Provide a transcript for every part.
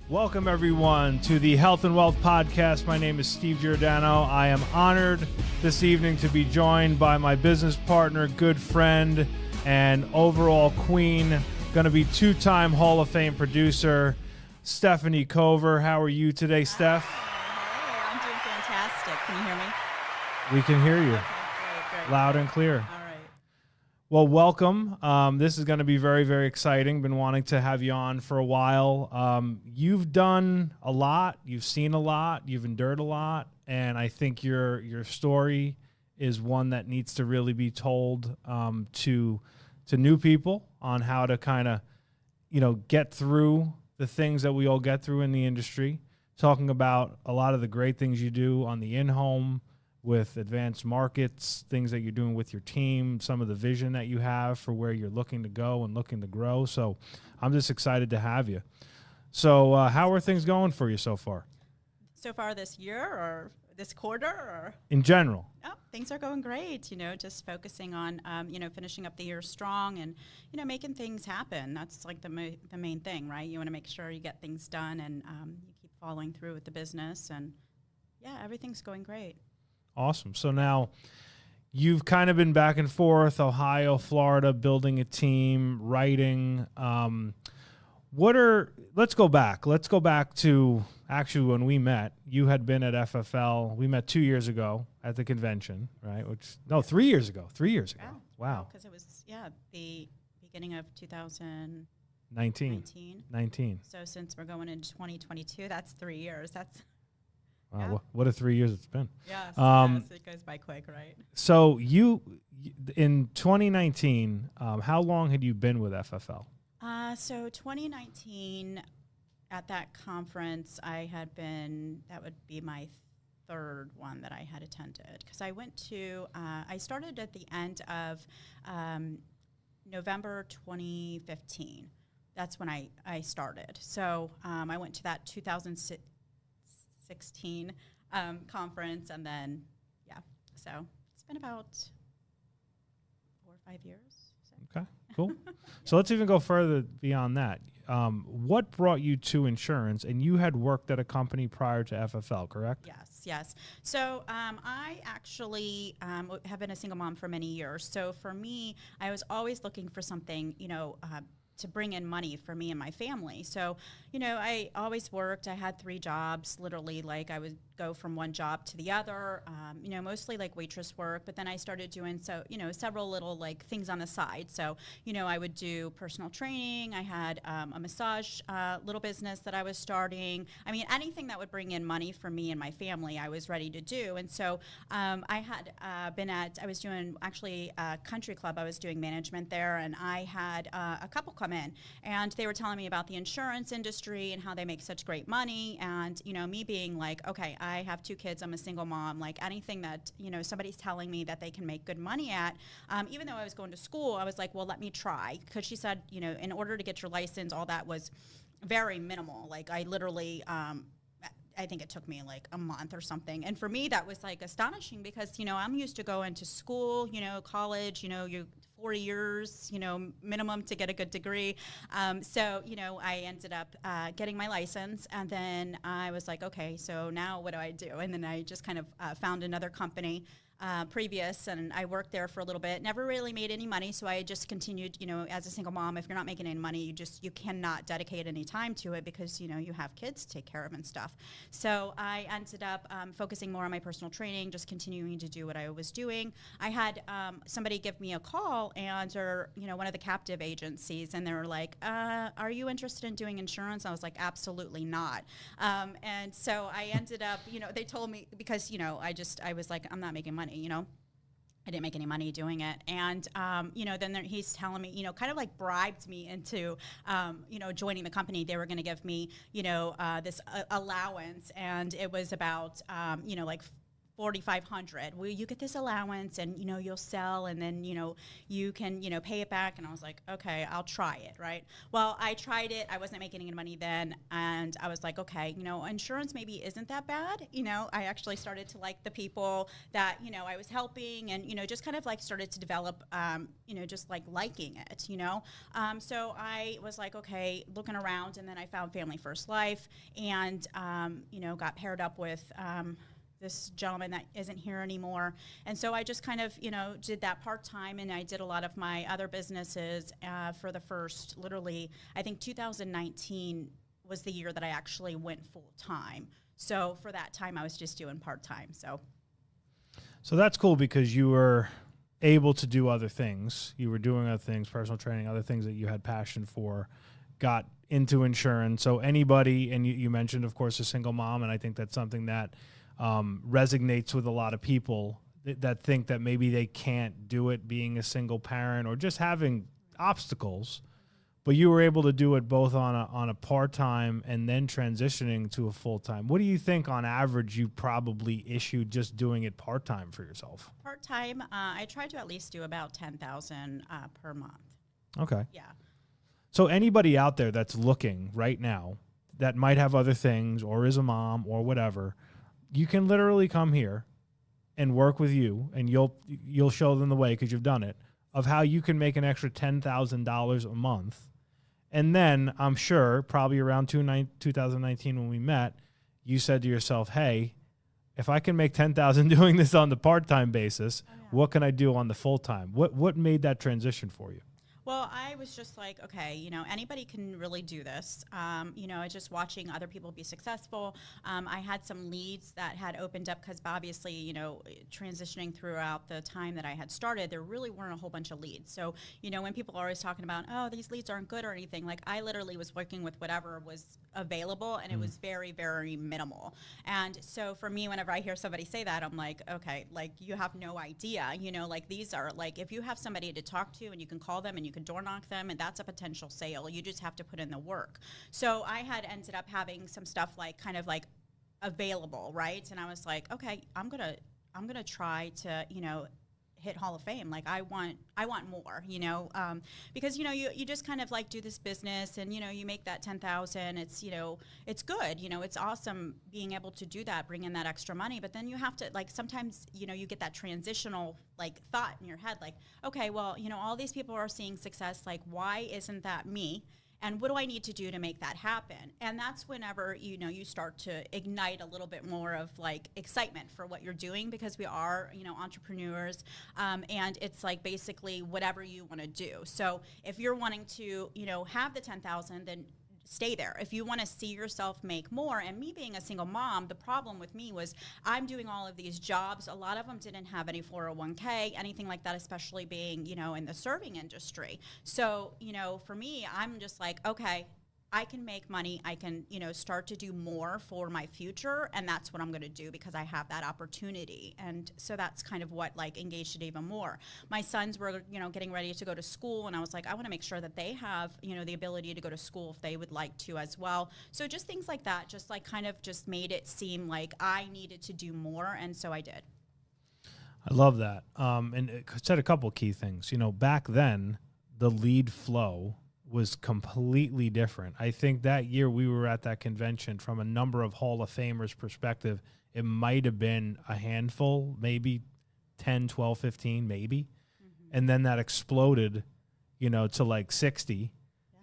Welcome, everyone, to the Health and Wealth Podcast. My name is Steve Giordano. I am honored this evening to be joined by my business partner, good friend, and overall queen, going to be two-time Hall of Fame producer, Stephanie Cover. How are you today, Steph? Hey, I'm doing fantastic. Can you hear me? We can hear you. Okay, great. Loud and clear. All right. Well, welcome. This is going to be very, very exciting. Been wanting to have you on for a while. You've done a lot. You've seen a lot. You've endured a lot. And I think your story is one that needs to really be told to new people on how to kind of, get through the things that we all get through in the industry. Talking about a lot of the great things you do on the in-home, with advanced markets, things that you're doing with your team, some of the vision that you have for where you're looking to go and looking to grow. So I'm just excited to have you. So how are things going for you so far? So far this year or this quarter or? In general. Oh, things are going great, just focusing on, finishing up the year strong and, making things happen. That's like the main thing, right? You want to make sure you get things done and you keep following through with the business. And, yeah, everything's going great. Awesome. So now you've kind of been back and forth, Ohio, Florida, building a team, writing. Let's go back. Let's go back to actually when we met. You had been at FFL. We met 2 years ago at the convention, right? 3 years ago. 3 years ago. Yeah. Wow. Because it was, the beginning of 2019. 19. So since we're going into 2022, that's 3 years. That's... Wow, Yeah. what a 3 years it's been. Yes, it goes by quick, right? So you, in 2019, how long had you been with FFL? So 2019, at that conference, that would be my third one that I had attended. Because I I started at the end of November 2015. That's when I started. So I went to that 2016 conference, and then so it's been about 4 or 5 years. So. Okay, cool. So let's even go further beyond that. What brought you to insurance? And you had worked at a company prior to FFL, correct? Yes. So I actually have been a single mom for many years. So for me, I was always looking for something, to bring in money for me and my family. So, I always worked. I had 3 jobs, literally, like I would go from one job to the other, mostly like waitress work. But then I started doing several little like things on the side. So, I would do personal training. I had a massage little business that I was starting. I mean, anything that would bring in money for me and my family, I was ready to do. And so I had I was doing actually a country club. I was doing management there, and I had a couple come in, and they were telling me about the insurance industry and how they make such great money. And, me being like, okay, I have 2 kids, I'm a single mom, like anything that, somebody's telling me that they can make good money at, even though I was going to school, I was like, well, let me try. Because she said, in order to get your license, all that was very minimal. Like I literally, I think it took me like a month or something. And for me, that was like astonishing because, I'm used to going to school, college, you 4 years, minimum to get a good degree. So, I ended up getting my license, and then I was like, okay, so now what do I do? And then I just kind of found another company previous, and I worked there for a little bit. Never really made any money, so I just continued, as a single mom, if you're not making any money, you cannot dedicate any time to it because, you have kids to take care of and stuff. So I ended up focusing more on my personal training, just continuing to do what I was doing. I had somebody give me a call, and one of the captive agencies, and they were like, are you interested in doing insurance? I was like, absolutely not. And so I ended up, they told me because, I was like, I'm not making money, I didn't make any money doing it. And, then he's telling me, kind of like bribed me into, joining the company. They were going to give me, this allowance. And it was about, like 4,500. Well, you get this allowance and, you'll sell and then, you can, pay it back. And I was like, okay, I'll try it. Right. Well, I tried it. I wasn't making any money then. And I was like, okay, insurance maybe isn't that bad. I actually started to like the people that, I was helping and, just kind of like started to develop, just like liking it, So I was like, okay, looking around, and then I found Family First Life and, got paired up with, this gentleman that isn't here anymore. And so I just kind of, did that part-time, and I did a lot of my other businesses for the first, literally, I think 2019 was the year that I actually went full-time. So for that time, I was just doing part-time. So that's cool because you were able to do other things. You were doing other things, personal training, other things that you had passion for, got into insurance. So anybody, and you mentioned, of course, a single mom, and I think that's something that resonates with a lot of people that think that maybe they can't do it being a single parent or just having obstacles, but you were able to do it both on a part-time and then transitioning to a full-time. What do you think on average you probably issued just doing it part-time for yourself? Part-time, I tried to at least do about 10,000 per month. Okay. Yeah. So anybody out there that's looking right now that might have other things or is a mom or whatever, you can literally come here and work with you, and you'll show them the way because you've done it, of how you can make an extra $10,000 a month. And then I'm sure probably around 2019 when we met, you said to yourself, hey, if I can make $10,000 doing this on the part-time basis, what can I do on the full-time? What made that transition for you? Well, I was just like, okay, anybody can really do this. Just watching other people be successful. I had some leads that had opened up because obviously, transitioning throughout the time that I had started, there really weren't a whole bunch of leads. So, when people are always talking about, oh, these leads aren't good or anything, like I literally was working with whatever was available, and it was very, very minimal. And so for me, whenever I hear somebody say that, I'm like, okay, like you have no idea, like these are like, if you have somebody to talk to and you can call them and you can door knock them, and that's a potential sale. You just have to put in the work. So I had ended up having some stuff like kind of like available, right? And I was like, okay, I'm gonna try to, hit Hall of Fame. Like I want more, because, you just kind of like do this business and, you make that 10,000. It's, it's good. It's awesome being able to do that, bring in that extra money. But then you have to like, sometimes, you get that transitional like thought in your head, like, okay, well, all these people are seeing success. Like, why isn't that me? And what do I need to do to make that happen? And that's whenever, you start to ignite a little bit more of like excitement for what you're doing, because we are, entrepreneurs. And it's like basically whatever you want to do. So if you're wanting to, have the 10,000, then stay there. If you want to see yourself make more, and me being a single mom, the problem with me was I'm doing all of these jobs. A lot of them didn't have any 401k, anything like that, especially being, in the serving industry. So, for me, I'm just like, okay, I can make money. I can, start to do more for my future. And that's what I'm going to do because I have that opportunity. And so that's kind of what like engaged it even more. My sons were, getting ready to go to school. And I was like, I want to make sure that they have, the ability to go to school if they would like to as well. So just things like that, just like kind of just made it seem like I needed to do more. And so I did. I love that. And it said a couple key things. Back then, the lead flow was completely different. I think that year we were at that convention, from a number of Hall of Famers perspective, it might have been a handful, maybe 10, 12, 15, maybe. Mm-hmm. And then that exploded, to like 60. Yeah.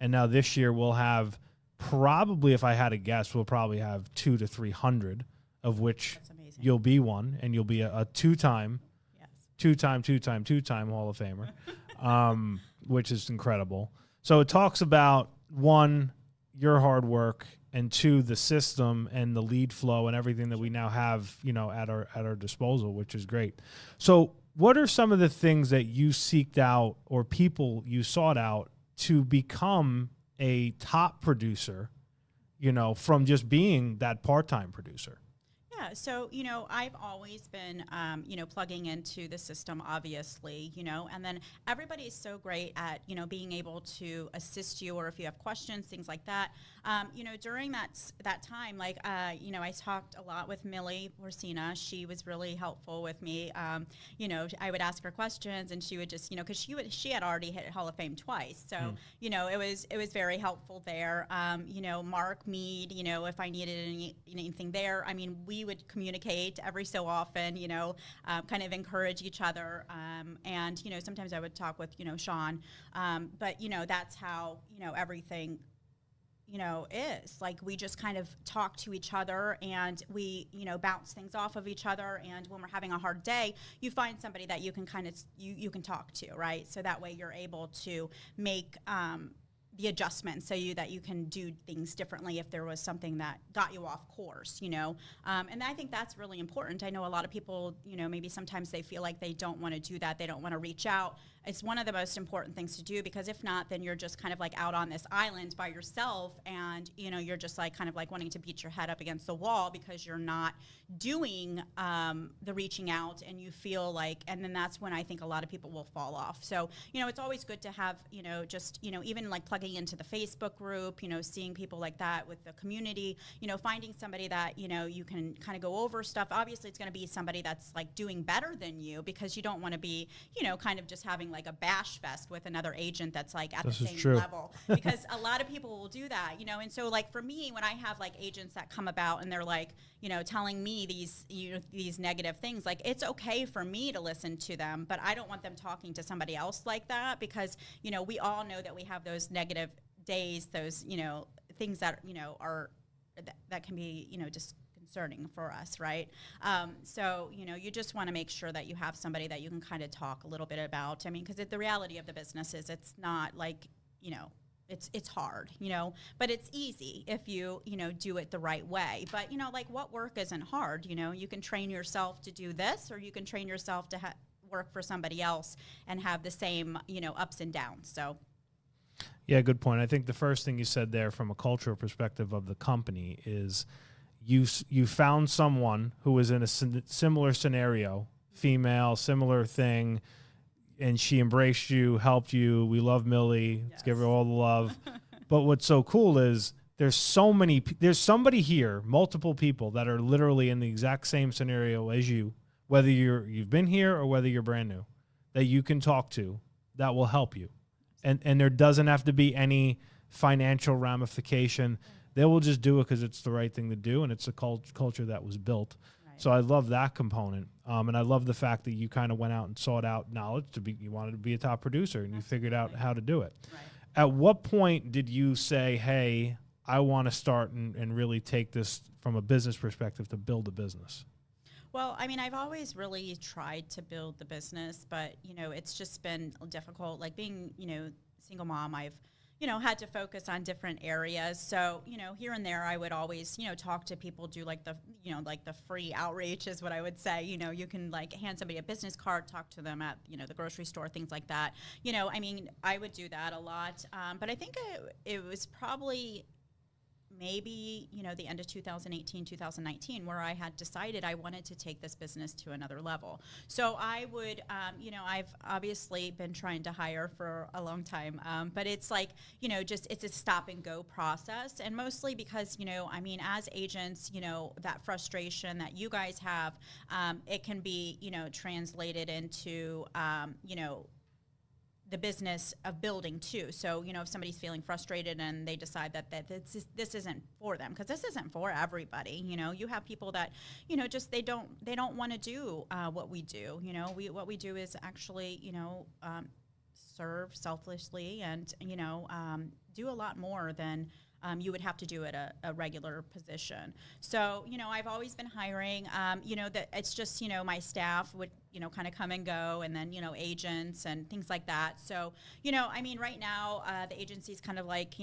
And now this year we'll have probably, if I had to guess, we'll probably have 200 to 300, of which you'll be one, and you'll be a two-time Hall of Famer, which is incredible. So it talks about, one, your hard work, and two, the system and the lead flow and everything that we now have, at our disposal, which is great. So what are some of the things that you seeked out, or people you sought out, to become a top producer, from just being that part-time producer? Yeah, Yeah, so, I've always been, plugging into the system, obviously, and then everybody is so great at, being able to assist you, or if you have questions, things like that. During that time, like, I talked a lot with Millie Orsina. She was really helpful with me. I would ask her questions, and she would just, because she had already hit Hall of Fame twice, so it was very helpful there. Mark Mead, if I needed anything there, I mean, we would communicate every so often, kind of encourage each other, and sometimes I would talk with Sean, but that's how everything is. Like, we just kind of talk to each other, and we, bounce things off of each other. And when we're having a hard day, you find somebody that you can kind of, you can talk to, right? So that way you're able to make, the adjustments so that you can do things differently if there was something that got you off course, and I think that's really important. I know a lot of people, maybe sometimes they feel like they don't want to do that. They don't want to reach out. It's one of the most important things to do, because if not, then you're just kind of like out on this island by yourself, and you're just like kind of like wanting to beat your head up against the wall because you're not doing the reaching out, and you feel like, and then that's when I think a lot of people will fall off. So it's always good to have just even like plugging into the Facebook group, seeing people like that with the community, finding somebody that you can kind of go over stuff. Obviously it's going to be somebody that's like doing better than you, because you don't want to be kind of just having like a bash fest with another agent that's like at the same level, because a lot of people will do that, and so like for me, when I have like agents that come about and they're like telling me these negative things, like, it's okay for me to listen to them, but I don't want them talking to somebody else like that, because we all know that we have those negative days, those things that are that can be just concerning for us, right? So you just want to make sure that you have somebody that you can kind of talk a little bit about. I mean, because the reality of the business is it's not like it's hard, but it's easy if you do it the right way. But like, what work isn't hard? You can train yourself to do this, or you can train yourself to work for somebody else and have the same ups and downs. So yeah, good point. I think the first thing you said there from a cultural perspective of the company is you found someone who was in a similar scenario, female, similar thing, and she embraced you, helped you. We love Millie. Yes. Let's give her all the love. But what's so cool is there's somebody here, multiple people that are literally in the exact same scenario as you, whether you've been here or whether you're brand new, that you can talk to, that will help you. And there doesn't have to be any financial ramification. They will just do it because it's the right thing to do, and it's a culture that was built. Right. So I love that component, and I love the fact that you kind of went out and sought out knowledge you wanted to be a top producer, and you figured out how to do it. Right. At what point did you say, hey, I want to start and really take this from a business perspective to build a business? Well, I mean, I've always really tried to build the business, but, it's just been difficult. Like, being, single mom, I've, had to focus on different areas. So, here and there, I would always, talk to people, do like the, like the free outreach is what I would say. You can like hand somebody a business card, talk to them at, the grocery store, things like that. I mean, I would do that a lot. But I think it was probably maybe, the end of 2018, 2019, where I had decided I wanted to take this business to another level. So I would, I've obviously been trying to hire for a long time, but it's like, it's a stop and go process. And mostly because, I mean, as agents, that frustration that you guys have, it can be, translated into, the business of building too. So, if somebody's feeling frustrated and they decide that this isn't for them, because this isn't for everybody. You have people that, just they don't want to do what we do. What we do is actually, serve selflessly and, do a lot more than you would have to do at a regular position. So, I've always been hiring, that it's just, my staff would, kind of come and go, and then, agents and things like that. So, I mean, right now, the agency's kind of like,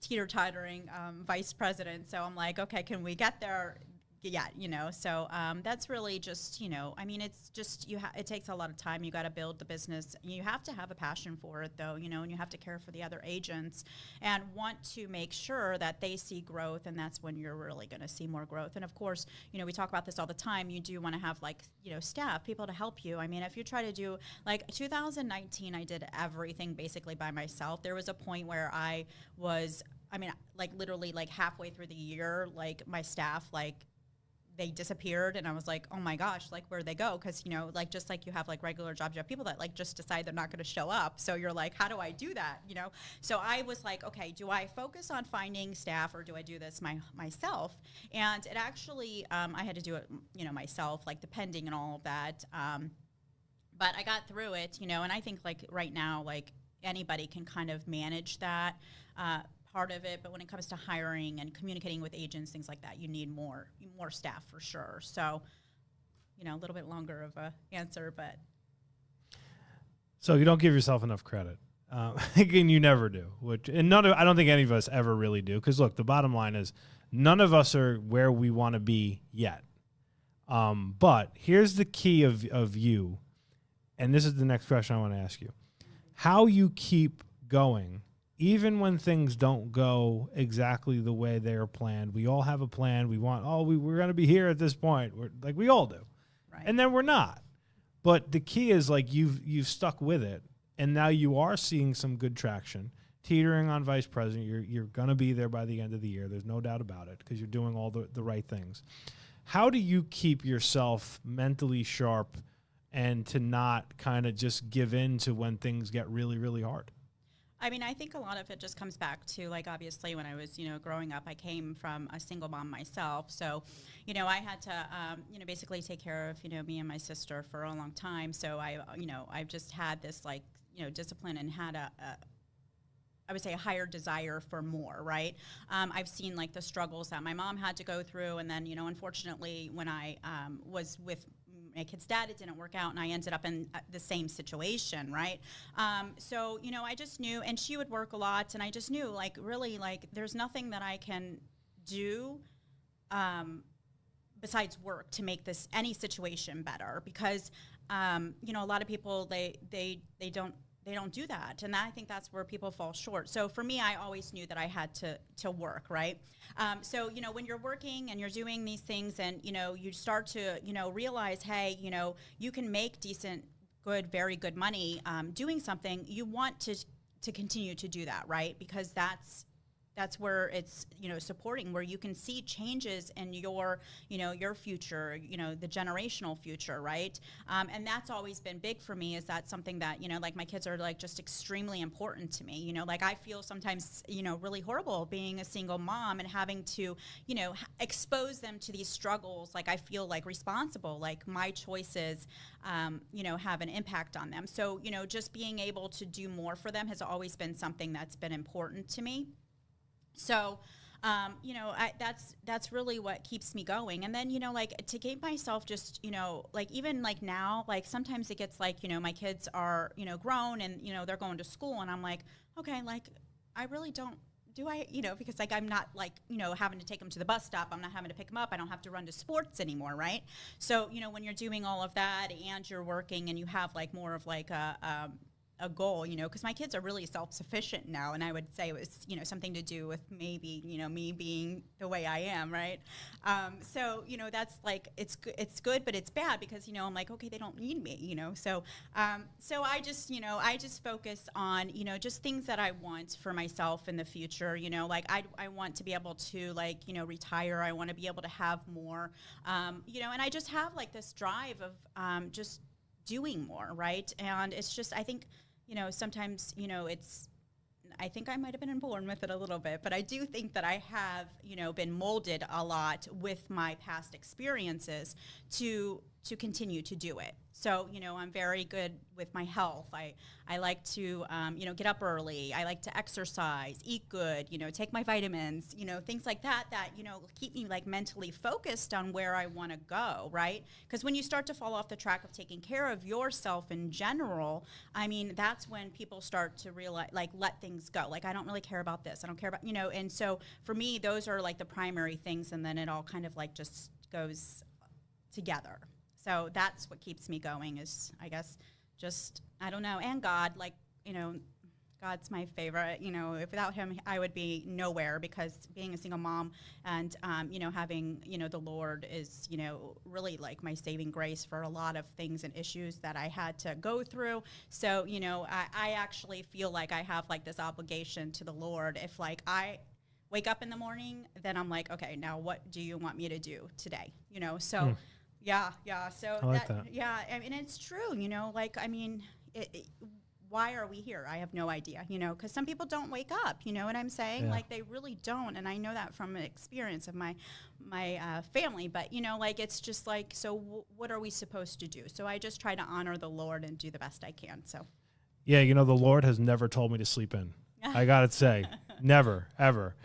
teeter-tottering vice president. So I'm like, okay, can we get there yet, so that's really just, I mean, it's just it takes a lot of time. You got to build the business. You have to have a passion for it, though, and you have to care for the other agents and want to make sure that they see growth, and that's when you're really going to see more growth. And of course, we talk about this all the time. You do want to have staff, people to help you. I mean, if you try to do 2019, I did everything basically by myself. There was a point where literally halfway through the year, my staff, they disappeared, and I was like, oh my gosh, where'd they go? Because, just like you have regular jobs, you have people that just decide they're not going to show up. So you're like, how do I do that? So I was like, okay, do I focus on finding staff, or do I do this myself? And it actually, I had to do it, myself, the pending and all of that. But I got through it, and I think right now, anybody can kind of manage that part of it, but when it comes to hiring and communicating with agents, things like that, you need more staff for sure. So, a little bit longer of a answer, but. So you don't give yourself enough credit, and you never do. I don't think any of us ever really do. Because look, the bottom line is, none of us are where we want to be yet. But here's the key of you, and this is the next question I want to ask you: how you keep going. Even when things don't go exactly the way they are planned. We all have a plan. We want, we're going to be here at this point. We all do. Right. And then we're not. But the key is you've stuck with it, and now you are seeing some good traction. Teetering on vice president, you're going to be there by the end of the year. There's no doubt about it, because you're doing all the right things. How do you keep yourself mentally sharp and to not kind of just give in to when things get really, really hard? I mean, I think a lot of it just comes back to, obviously when I was, growing up, I came from a single mom myself. So, I had to, basically take care of, me and my sister for a long time. So I've just had this, discipline, and had I would say a higher desire for more, right? I've seen the struggles that my mom had to go through. And then, unfortunately, when I was with my kid's dad, it didn't work out, and I ended up in the same situation, right? So, I just knew, and she would work a lot, and I just knew, really, there's nothing that I can do besides work to make any situation better, because, a lot of people, they don't do that, and I think that's where people fall short. So for me, I always knew that I had to work, right? So, when you're working and you're doing these things, and, you start to, realize, hey, you can make decent, good, very good money doing something, you want to continue to do that, right? Because that's where it's, supporting, where you can see changes in your future, the generational future, right? And that's always been big for me, is that something that, my kids are just extremely important to me. I feel sometimes, really horrible being a single mom and having to, expose them to these struggles. I feel responsible, my choices, have an impact on them. So, just being able to do more for them has always been something that's been important to me. So, that's really what keeps me going. And then, to keep myself just, even now, sometimes it gets my kids are, grown, and, they're going to school, and I'm like, okay, I really don't, do I, because I'm not having to take them to the bus stop. I'm not having to pick them up. I don't have to run to sports anymore, right? So, when you're doing all of that and you're working, and you have more of a goal, because my kids are really self-sufficient now, and I would say it was, something to do with maybe, me being the way I am, right? So, that's it's good, but it's bad, because, I'm like, okay, they don't need me, so I just focus on, just things that I want for myself in the future, I want to be able to retire. I want to be able to have more, and I just have this drive of just doing more, right? And it's just, I think, sometimes, I think I might have been born with it a little bit, but I do think that I have, been molded a lot with my past experiences to continue to do it. So, I'm very good with my health. I like to, get up early. I like to exercise, eat good, take my vitamins, things like that, keep me mentally focused on where I want to go, right? Because when you start to fall off the track of taking care of yourself in general, I mean, that's when people start to realize, let things go. I don't really care about this. I don't care about, and so for me, those are the primary things. And then it all kind of just goes together. So that's what keeps me going is, I guess, just, I don't know. And God, like, you know, God's my favorite. You know, if without him, I would be nowhere, because being a single mom and, you know, having, you know, the Lord is, you know, really like my saving grace for a lot of things and issues that I had to go through. So, you know, I actually feel like I have like this obligation to the Lord. If like I wake up in the morning, then I'm like, okay, now what do you want me to do today? You know, so yeah. So I like that. yeah, I mean, it's true, you know, like, I mean, why are we here? I have no idea, you know, because some people don't wake up, you know what I'm saying? Yeah. Like, they really don't. And I know that from an experience of my family. But, you know, like, it's just like, so what are we supposed to do? So I just try to honor the Lord and do the best I can. So, Yeah, you know, the Lord has never told me to sleep in. I got to say, never, ever.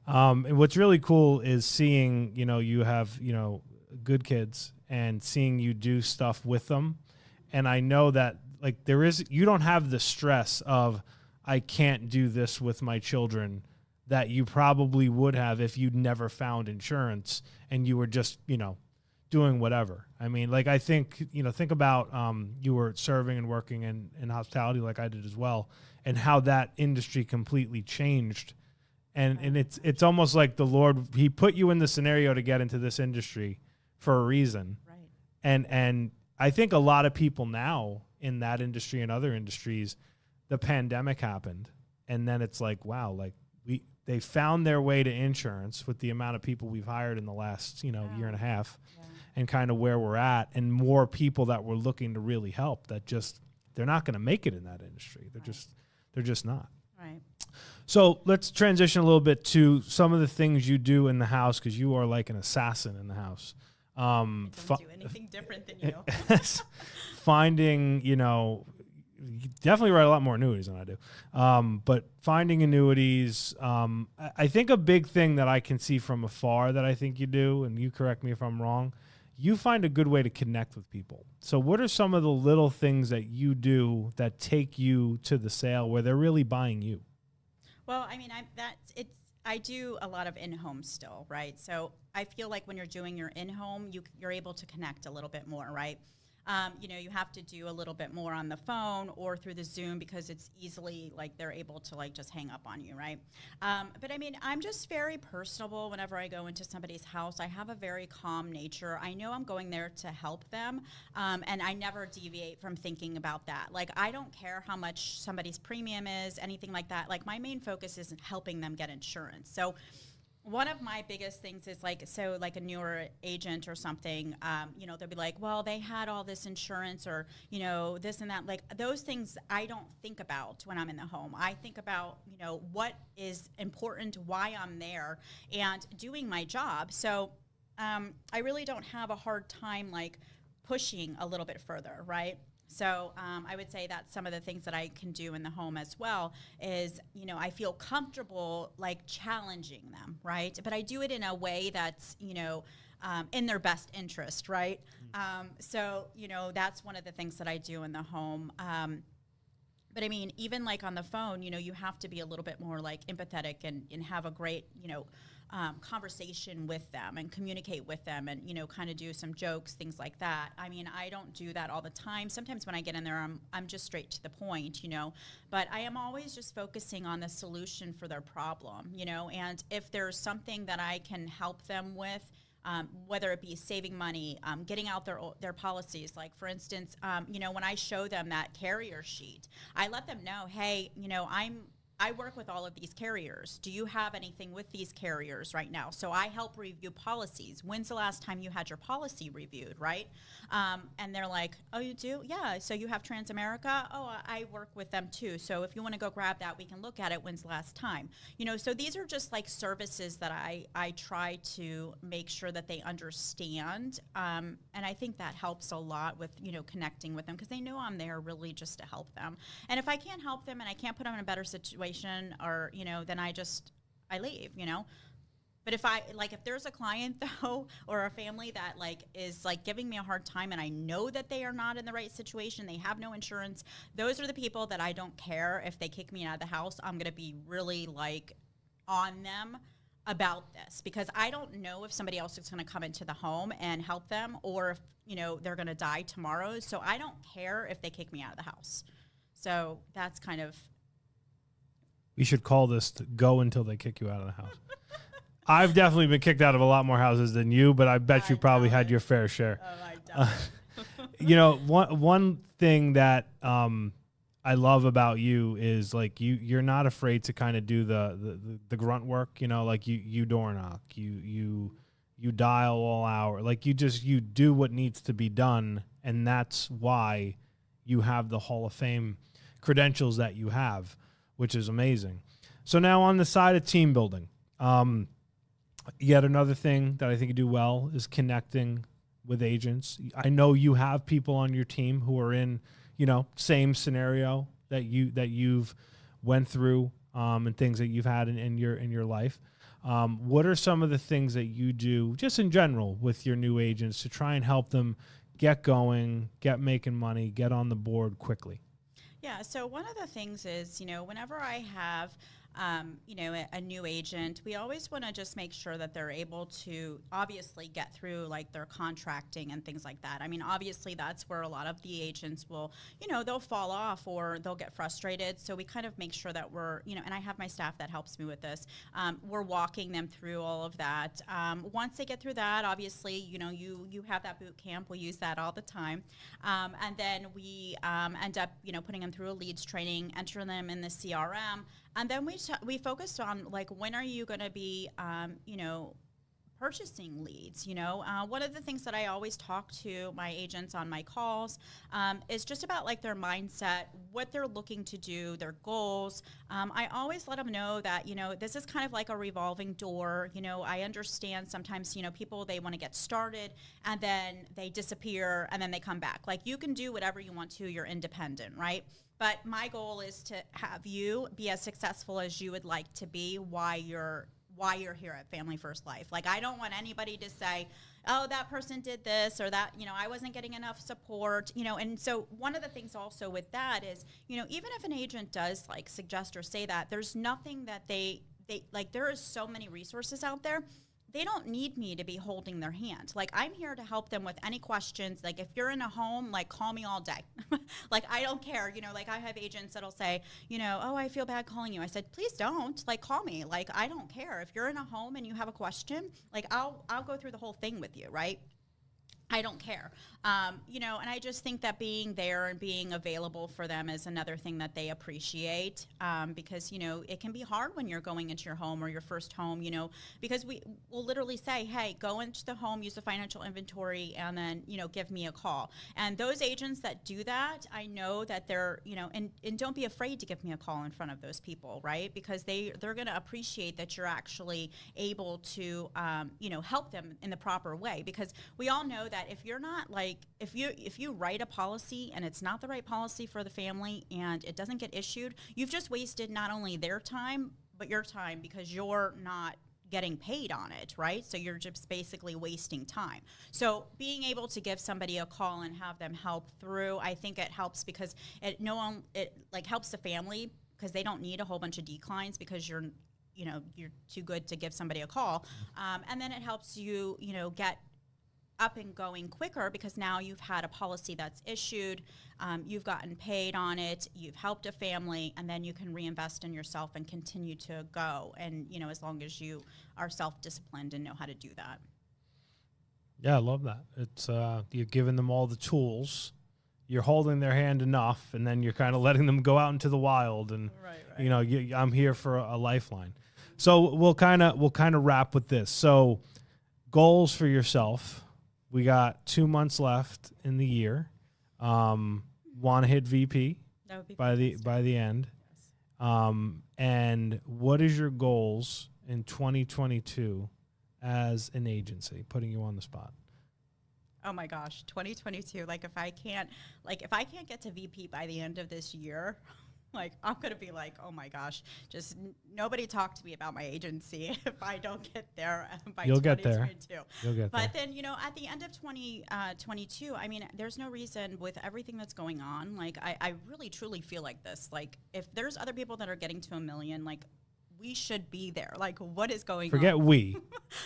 And what's really cool is seeing, you know, you have, you know, good kids and seeing you do stuff with them. And I know that, like, you don't have the stress of, I can't do this with my children, that you probably would have if you'd never found insurance and you were just, you know, doing whatever. I mean, like, I think, you know, think about you were serving and working in hospitality like I did as well, and how that industry completely changed. And it's almost like the Lord, he put you in the scenario to get into this industry for a reason. right. And I think a lot of people now in that industry and other industries, the pandemic happened, and then it's like, wow, like they found their way to insurance with the amount of people we've hired in the last, you know, year and a half, and kind of where we're at, and more people that we're looking to really help that just, they're not going to make it in that industry. They're just not. Right. So let's transition a little bit to some of the things you do in the house, because you are like an assassin in the house. I don't do anything different than you. Finding, you know, you definitely write a lot more annuities than I do. But finding annuities, I think a big thing that I can see from afar that I think you do, and you correct me if I'm wrong, you find a good way to connect with people. So what are some of the little things that you do that take you to the sale where they're really buying you? Well, I mean, I do a lot of in-home still, right? So I feel like when you're doing your in-home, you're able to connect a little bit more, right? You know, you have to do a little bit more on the phone or through the Zoom, because it's easily like they're able to like just hang up on you, right? But I mean, I'm just very personable whenever I go into somebody's house. I have a very calm nature. I know I'm going there to help them, and I never deviate from thinking about that. Like, I don't care how much somebody's premium is, anything like that. Like, my main focus is helping them get insurance. So one of my biggest things is like, so like a newer agent or something, you know, they'll be like, well, they had all this insurance, or, you know, this and that. Like, those things I don't think about when I'm in the home. I think about, you know, what is important, why I'm there, and doing my job. So I really don't have a hard time like pushing a little bit further, right? So I would say that some of the things that I can do in the home as well is, you know, I feel comfortable like challenging them, right? But I do it in a way that's, you know, in their best interest, right? So, you know, that's one of the things that I do in the home. But I mean, even like on the phone, you know, you have to be a little bit more like empathetic and have a great, you know, conversation with them and communicate with them, and, you know, kind of do some jokes, things like that. I mean, I don't do that all the time. Sometimes when I get in there, I'm just straight to the point, you know, but I am always just focusing on the solution for their problem, you know, and if there's something that I can help them with, whether it be saving money, getting out their policies. Like, for instance, you know, when I show them that carrier sheet, I let them know, hey, you know, I work with all of these carriers. Do you have anything with these carriers right now? So I help review policies. When's the last time you had your policy reviewed, right? And they're like, oh, you do? Yeah, so you have Transamerica? Oh, I work with them too. So if you want to go grab that, we can look at it. When's the last time? You know, so these are just like services that I try to make sure that they understand. And I think that helps a lot with, you know, connecting with them, because they know I'm there really just to help them. And if I can't help them and I can't put them in a better situation, or, you know, then I leave, you know. But if there's a client though, or a family that like is like giving me a hard time, and I know that they are not in the right situation, they have no insurance, those are the people that I don't care if they kick me out of the house. I'm going to be really like on them. about this, because I don't know if somebody else is going to come into the home and help them, or if, they're going to die tomorrow. So I don't care if they kick me out of the house. So that's kind of. You should call this go until they kick you out of the house. I've definitely been kicked out of a lot more houses than you, but I bet you probably had your fair share. Oh, I don't. One thing that I love about you is like you're not afraid to kind of do the grunt work. Like you door knock, you dial all hour, like you do what needs to be done, and that's why you have the Hall of Fame credentials that you have, which is amazing. So now on the side of team building. Yet another thing that I think you do well is connecting with agents. I know you have people on your team who are in, same scenario that you've went through, and things that you've had in your life. What are some of the things that you do just in general with your new agents to try and help them get going, get making money, get on the board quickly? Yeah. So one of the things is, whenever I have a new agent, we always want to just make sure that they're able to obviously get through like their contracting and things like that. I mean, obviously that's where a lot of the agents will, they'll fall off or they'll get frustrated. So we kind of make sure that we're, and I have my staff that helps me with this. We're walking them through all of that. Once they get through that, obviously, you have that boot camp. We use that all the time. And then we end up, putting them through a leads training, entering them in the CRM. And then we focused on like, when are you going to be, purchasing leads? One of the things that I always talk to my agents on my calls is just about like their mindset, what they're looking to do, their goals. I always let them know that, this is kind of like a revolving door. I understand sometimes, people, they want to get started and then they disappear and then they come back. Like you can do whatever you want to, you're independent, right? But my goal is to have you be as successful as you would like to be while you're here at Family First Life. Like, I don't want anybody to say, oh, that person did this or that, I wasn't getting enough support, and so one of the things also with that is, even if an agent does like suggest or say that, there's nothing that they like, there is so many resources out there. They don't need me to be holding their hand. Like, I'm here to help them with any questions. Like, if you're in a home, like, call me all day. Like, I don't care. Like, I have agents that'll say, oh, I feel bad calling you. I said, please don't. Like, call me. Like, I don't care. If you're in a home and you have a question, like, I'll go through the whole thing with you, right? I don't care. And I just think that being there and being available for them is another thing that they appreciate, because, it can be hard when you're going into your home or your first home, because we will literally say, hey, go into the home, use the financial inventory, and then, give me a call. And those agents that do that, I know that they're, and don't be afraid to give me a call in front of those people, right? Because they're going to appreciate that you're actually able to, help them in the proper way. Because we all know that if you're not like, if you write a policy and it's not the right policy for the family and it doesn't get issued, you've just wasted not only their time, but your time, because you're not getting paid on it, right? So you're just basically wasting time. So being able to give somebody a call and have them help through, I think it helps, because it helps the family, because they don't need a whole bunch of declines because you're too good to give somebody a call. And then it helps you, get up and going quicker, because now you've had a policy that's issued, you've gotten paid on it, you've helped a family, and then you can reinvest in yourself and continue to go. And, as long as you are self-disciplined and know how to do that. Yeah, I love that. It's you're giving them all the tools, you're holding their hand enough, and then you're kind of letting them go out into the wild. And right. I'm here for a lifeline. So we'll kind of wrap with this. So goals for yourself. We got 2 months left in the year. Want to hit VP by the end. Yes. And what is your goals in 2022 as an agency? Putting you on the spot. Oh my gosh, 2022. Like, if I can't get to VP by the end of this year, like, I'm going to be like, oh my gosh, just nobody talk to me about my agency if I don't get there by 2022. You'll get there. But then, at the end of 2022, I mean, there's no reason with everything that's going on. Like, I really, truly feel like this. Like, if there's other people that are getting to $1 million, like, we should be there. Like, what is going on? Forget we.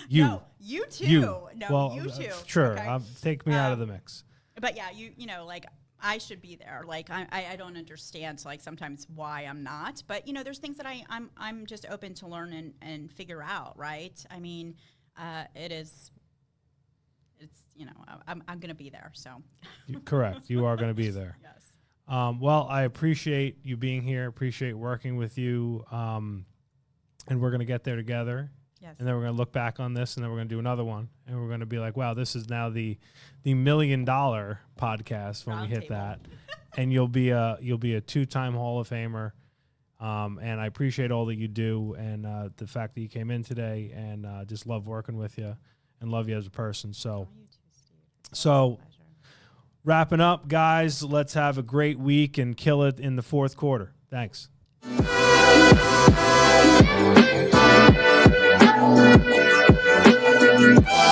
You. No, you too. You. No, well, you too. Sure. Okay? Take me out of the mix. But yeah, you know, like I should be there. Like I don't understand like sometimes why I'm not. But you know, there's things that I'm just open to learn and figure out. Right. I mean, it's you know, I'm gonna be there. So. Correct. You are going to be there. Yes. Well, I appreciate you being here. Appreciate working with you. And we're going to get there together. Yes. And then we're going to look back on this, and then we're going to do another one, and we're going to be like, wow, this is now the $1 million podcast when we hit that. And you'll be a 2-time Hall of Famer. And I appreciate all that you do, and the fact that you came in today, and just love working with you and love you as a person. So, You too, Steve. so wrapping up, guys, let's have a great week and kill it in the fourth quarter. Thanks. We'll be right back.